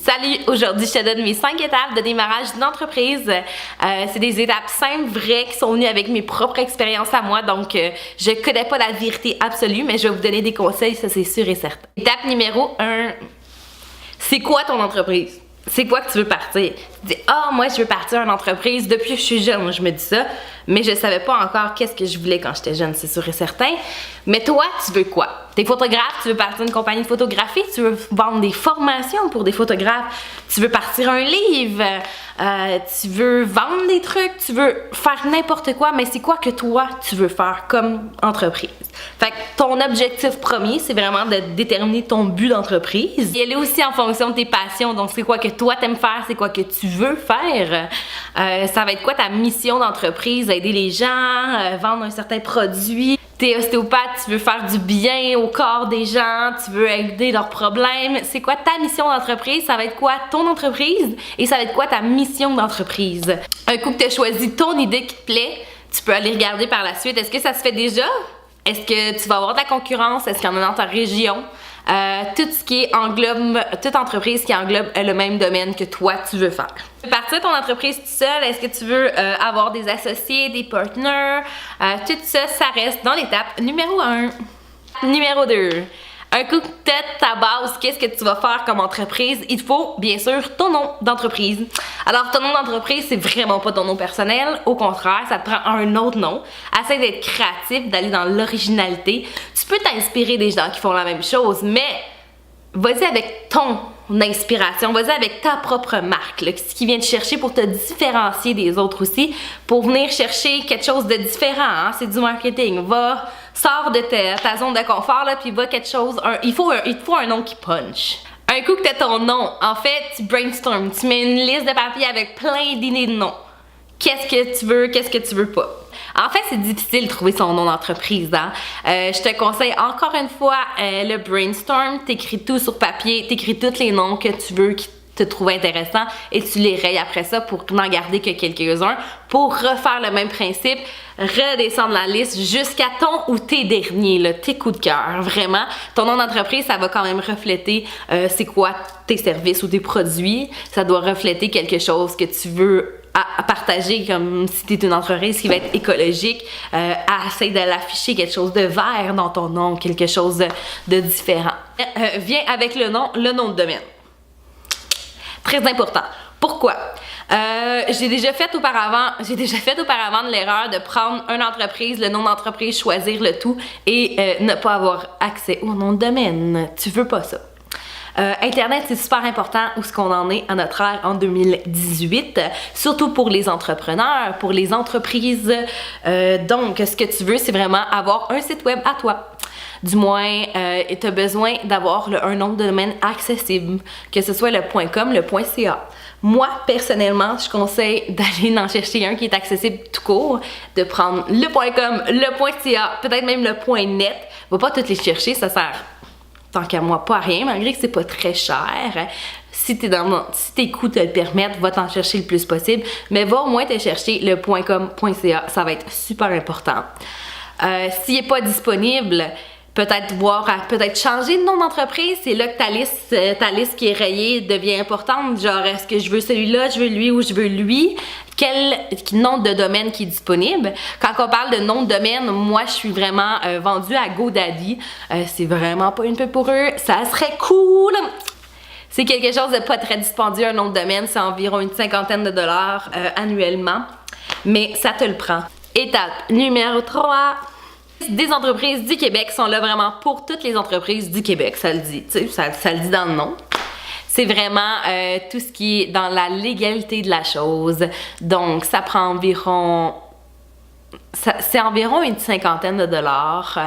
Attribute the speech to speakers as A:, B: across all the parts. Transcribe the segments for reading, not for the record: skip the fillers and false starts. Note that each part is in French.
A: Salut! Aujourd'hui, je te donne mes 5 étapes de démarrage d'une entreprise. C'est des étapes simples, vraies, qui sont venues avec mes propres expériences à moi. Donc, je connais pas la vérité absolue, mais je vais vous donner des conseils, ça c'est sûr et certain. Étape numéro 1. C'est quoi ton entreprise? C'est quoi que tu veux partir? Tu dis, moi je veux partir une entreprise depuis que je suis jeune, moi je me dis ça, mais je savais pas encore qu'est-ce que je voulais quand j'étais jeune, c'est sûr et certain. Mais toi, tu veux quoi? T'es photographe, tu veux partir une compagnie de photographie, tu veux vendre des formations pour des photographes, tu veux partir un livre, tu veux vendre des trucs, tu veux faire n'importe quoi, mais c'est quoi que toi tu veux faire comme entreprise? Fait que ton objectif premier, c'est vraiment de déterminer ton but d'entreprise. Et elle est aussi en fonction de tes passions, donc c'est quoi que toi t'aimes faire, c'est quoi que tu veux faire. Ça va être quoi ta mission d'entreprise? Aider les gens, vendre un certain produit. T'es ostéopathe, tu veux faire du bien au corps des gens, tu veux aider leurs problèmes. C'est quoi ta mission d'entreprise? Ça va être quoi ton entreprise? Et ça va être quoi ta mission d'entreprise? Un coup que tu as choisi ton idée qui te plaît, tu peux aller regarder par la suite. Est-ce que ça se fait déjà? Est-ce que tu vas avoir de la concurrence? Est-ce qu'il y en a dans ta région? Tout ce qui englobe, toute entreprise qui englobe le même domaine que toi tu veux faire. Tu veux partir ton entreprise tout seul, est-ce que tu veux avoir des associés, des partners? Tout ça, ça reste dans l'étape numéro 1. Numéro 2. Un coup que tu as ta base, qu'est-ce que tu vas faire comme entreprise? Il te faut, bien sûr, ton nom d'entreprise. Alors, ton nom d'entreprise, c'est vraiment pas ton nom personnel. Au contraire, ça te prend un autre nom. Essaye d'être créatif, d'aller dans l'originalité. Tu peux t'inspirer des gens qui font la même chose, mais vas-y avec ton inspiration, vas-y avec ta propre marque, là, ce qui vient te chercher pour te différencier des autres aussi, pour venir chercher quelque chose de différent, hein? C'est du marketing. Sors de ta zone de confort, là, puis va quelque chose, il te faut un nom qui punch. Un coup que tu as ton nom, en fait, tu brainstorm, tu mets une liste de papier avec plein d'idées de noms. Qu'est-ce que tu veux, qu'est-ce que tu veux pas. En fait, c'est difficile de trouver son nom d'entreprise, hein? Je te conseille encore une fois le brainstorm. T'écris tout sur papier, t'écris tous les noms que tu veux qui te trouvent intéressants et tu les rayes après ça pour n'en garder que quelques-uns pour refaire le même principe, redescendre la liste jusqu'à ton ou tes derniers, là, tes coups de cœur. Vraiment, ton nom d'entreprise, ça va quand même refléter c'est quoi tes services ou tes produits. Ça doit refléter quelque chose que tu veux à partager, comme si tu es une entreprise qui va être écologique, à essayer de l'afficher quelque chose de vert dans ton nom, quelque chose de différent. Viens avec le nom de domaine. Très important. Pourquoi? J'ai déjà fait auparavant de l'erreur de prendre une entreprise, le nom d'entreprise, choisir le tout et ne pas avoir accès au nom de domaine. Tu veux pas ça. Internet, c'est super important où ce qu'on en est à notre ère en 2018, surtout pour les entrepreneurs, pour les entreprises. Donc, ce que tu veux, c'est vraiment avoir un site web à toi. Du moins, tu as besoin d'avoir un nom de domaine accessible, que ce soit le .com, le .ca. Moi, personnellement, je conseille d'aller en chercher un qui est accessible tout court, de prendre le .com, le .ca, peut-être même le .net. Va pas toutes les chercher, ça sert tant qu'à moi pas à rien, malgré que c'est pas très cher. Si tes coûts te le permettent, va t'en chercher le plus possible, mais va au moins te chercher le .com, .ca, ça va être super important. S'il n'est pas disponible, peut-être changer de nom d'entreprise, c'est là que ta liste qui est rayée devient importante. Genre, est-ce que je veux celui-là, je veux lui ou je veux lui? Quel nom de domaine qui est disponible? Quand on parle de nom de domaine, moi je suis vraiment vendue à GoDaddy. C'est vraiment pas une pub pour eux. Ça serait cool! C'est quelque chose de pas très dispendieux, un nom de domaine, c'est environ une cinquantaine de dollars annuellement. Mais ça te le prend. Étape numéro 3. Des entreprises du Québec sont là vraiment pour toutes les entreprises du Québec, ça le dit, tu sais, ça le dit dans le nom. C'est vraiment tout ce qui est dans la légalité de la chose. Donc, ça prend environ... C'est environ une cinquantaine de dollars.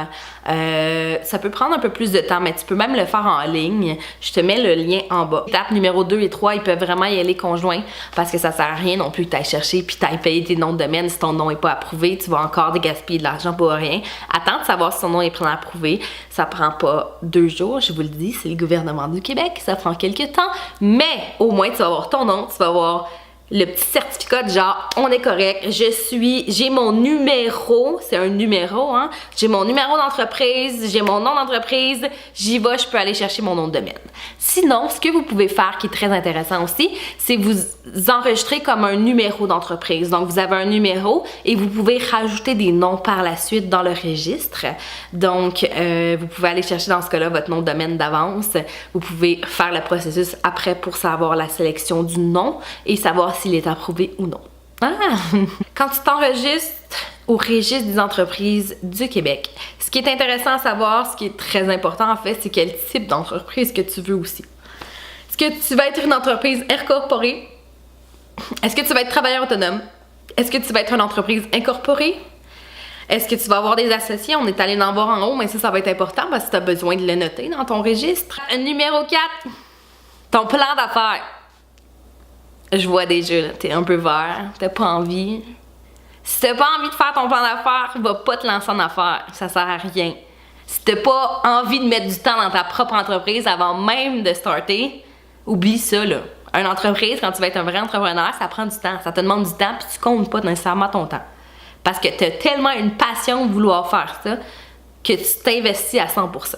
A: Ça peut prendre un peu plus de temps, mais tu peux même le faire en ligne. Je te mets le lien en bas. Étape numéro 2 et 3, ils peuvent vraiment y aller conjoints parce que ça sert à rien non plus que tu ailles chercher puis tu ailles payer tes noms de domaine. Si ton nom n'est pas approuvé, tu vas encore gaspiller de l'argent pour rien. Attends de savoir si ton nom est approuvé. Ça prend pas 2 jours, je vous le dis, c'est le gouvernement du Québec. Ça prend quelques temps, mais au moins tu vas avoir ton nom, tu vas avoir le petit certificat de genre on est correct, j'ai mon numéro, c'est un numéro, hein, j'ai mon numéro d'entreprise, j'ai mon nom d'entreprise, j'y vais, je peux aller chercher mon nom de domaine. Sinon, ce que vous pouvez faire qui est très intéressant aussi, c'est vous enregistrer comme un numéro d'entreprise. Donc vous avez un numéro et vous pouvez rajouter des noms par la suite dans le registre. Donc vous pouvez aller chercher dans ce cas-là votre nom de domaine d'avance. Vous pouvez faire le processus après pour savoir la sélection du nom et savoir s'il est approuvé ou non. Ah! Quand tu t'enregistres au registre des entreprises du Québec, ce qui est intéressant à savoir, ce qui est très important en fait, c'est quel type d'entreprise que tu veux aussi. Est-ce que tu vas être une entreprise incorporée? Est-ce que tu vas être travailleur autonome? Est-ce que tu vas être une entreprise incorporée? Est-ce que tu vas avoir des associés? On est allé en voir en haut, mais ça va être important parce que tu as besoin de le noter dans ton registre. Numéro 4, ton plan d'affaires. Je vois déjà, là, t'es un peu vert, t'as pas envie. Si t'as pas envie de faire ton plan d'affaires, va pas te lancer en affaires, ça sert à rien. Si t'as pas envie de mettre du temps dans ta propre entreprise avant même de starter, oublie ça là. Une entreprise, quand tu vas être un vrai entrepreneur, ça prend du temps, ça te demande du temps puis tu comptes pas nécessairement ton temps. Parce que t'as tellement une passion de vouloir faire ça que tu t'investis à 100%.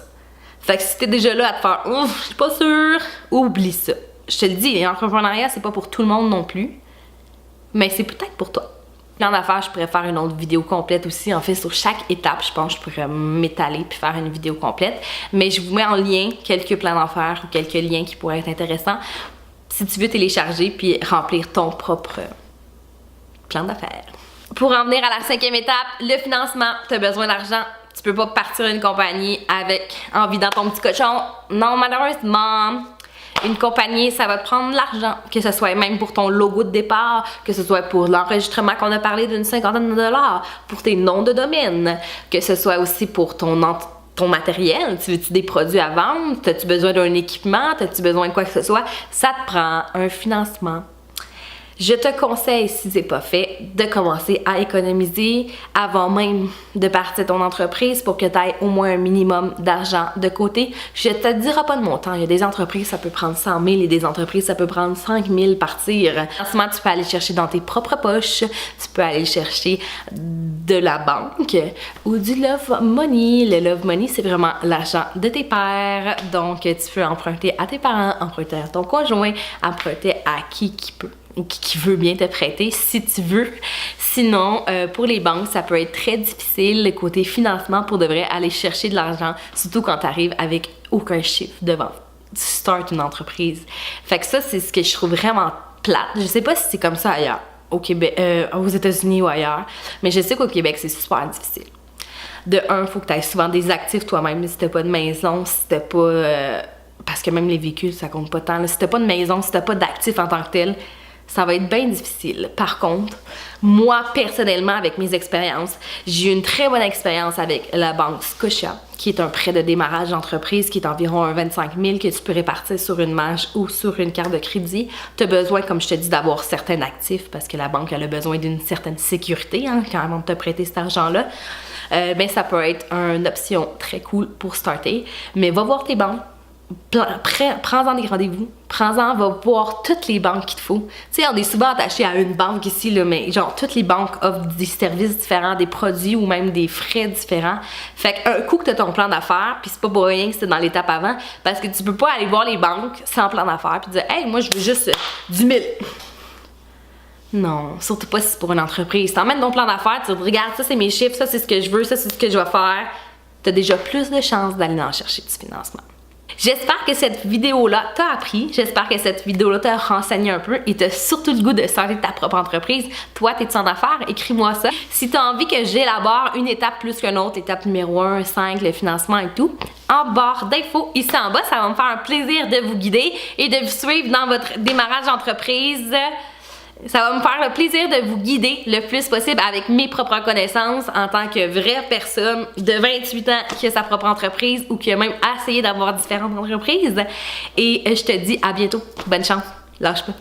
A: Fait que si t'es déjà là à te faire « Ouf, je suis pas sûre », oublie ça. Je te le dis, l'entrepreneuriat, c'est pas pour tout le monde non plus, mais c'est peut-être pour toi. Plan d'affaires, je pourrais faire une autre vidéo complète aussi. En fait, sur chaque étape, je pense que je pourrais m'étaler puis faire une vidéo complète. Mais je vous mets en lien quelques plans d'affaires ou quelques liens qui pourraient être intéressants si tu veux télécharger puis remplir ton propre plan d'affaires. Pour en venir à la 5e étape, le financement, tu as besoin d'argent. Tu peux pas partir une compagnie avec en vidant ton petit cochon. Non, malheureusement. Une compagnie, ça va te prendre de l'argent, que ce soit même pour ton logo de départ, que ce soit pour l'enregistrement qu'on a parlé d'une $50, pour tes noms de domaine, que ce soit aussi pour ton matériel. Tu veux-tu des produits à vendre? As-tu besoin d'un équipement? As-tu besoin de quoi que ce soit? Ça te prend un financement. Je te conseille, si c'est pas fait, de commencer à économiser avant même de partir ton entreprise pour que tu aies au moins un minimum d'argent de côté. Je te dirai pas de montant. Il y a des entreprises, ça peut prendre 100 000 et des entreprises, ça peut prendre 5 000 partir. Financement, tu peux aller chercher dans tes propres poches. Tu peux aller chercher de la banque ou du Love Money. Le Love Money, c'est vraiment l'argent de tes pairs. Donc, tu peux emprunter à tes parents, emprunter à ton conjoint, emprunter à qui peut. Ou qui veut bien te prêter si tu veux. Sinon, pour les banques, ça peut être très difficile, le côté financement, pour de vrai aller chercher de l'argent, surtout quand tu arrives avec aucun chiffre devant. Tu startes une entreprise. Fait que ça, c'est ce que je trouve vraiment plate. Je sais pas si c'est comme ça ailleurs, au Québec, aux États-Unis ou ailleurs, mais je sais qu'au Québec, c'est super difficile. De un, il faut que tu aies souvent des actifs toi-même, si t'as pas de maison, si t'as pas... parce que même les véhicules, ça compte pas tant. Là. Si t'as pas de maison, si t'as pas d'actifs en tant que tel, ça va être bien difficile. Par contre, moi, personnellement, avec mes expériences, j'ai eu une très bonne expérience avec la banque Scotia, qui est un prêt de démarrage d'entreprise qui est environ un 25 000 que tu peux répartir sur une marge ou sur une carte de crédit. Tu as besoin, comme je te dis, d'avoir certains actifs parce que la banque elle a besoin d'une certaine sécurité quand elle va te prêter cet argent-là. Ben, ça peut être une option très cool pour starter. Mais va voir tes banques. Prends-en des rendez-vous, prends-en, va voir toutes les banques qu'il te faut. Tu sais, on est souvent attaché à une banque ici, là, mais genre, toutes les banques offrent des services différents, des produits ou même des frais différents. Fait qu'un coup que tu as ton plan d'affaires, puis c'est pas pour rien que c'est dans l'étape avant, parce que tu peux pas aller voir les banques sans plan d'affaires puis dire « Hey, moi, je veux juste 10 000 ». Non, surtout pas si c'est pour une entreprise. T'emmènes ton plan d'affaires, tu dis « Regarde, ça, c'est mes chiffres, ça, c'est ce que je veux, ça, c'est ce que je vais faire ». T'as déjà plus de chances d'aller en chercher du financement. J'espère que cette vidéo-là t'a appris, j'espère que cette vidéo-là t'a renseigné un peu et t'as surtout le goût de starter ta propre entreprise. Toi, t'es-tu en affaires? Écris-moi ça. Si t'as envie que j'élabore une étape plus qu'une autre, étape numéro 1, 5, le financement et tout, en barre d'infos ici en bas, ça va me faire un plaisir de vous guider et de vous suivre dans votre démarrage d'entreprise. Ça va me faire le plaisir de vous guider le plus possible avec mes propres connaissances en tant que vraie personne de 28 ans qui a sa propre entreprise ou qui a même essayé d'avoir différentes entreprises. Et je te dis à bientôt. Bonne chance. Lâche pas.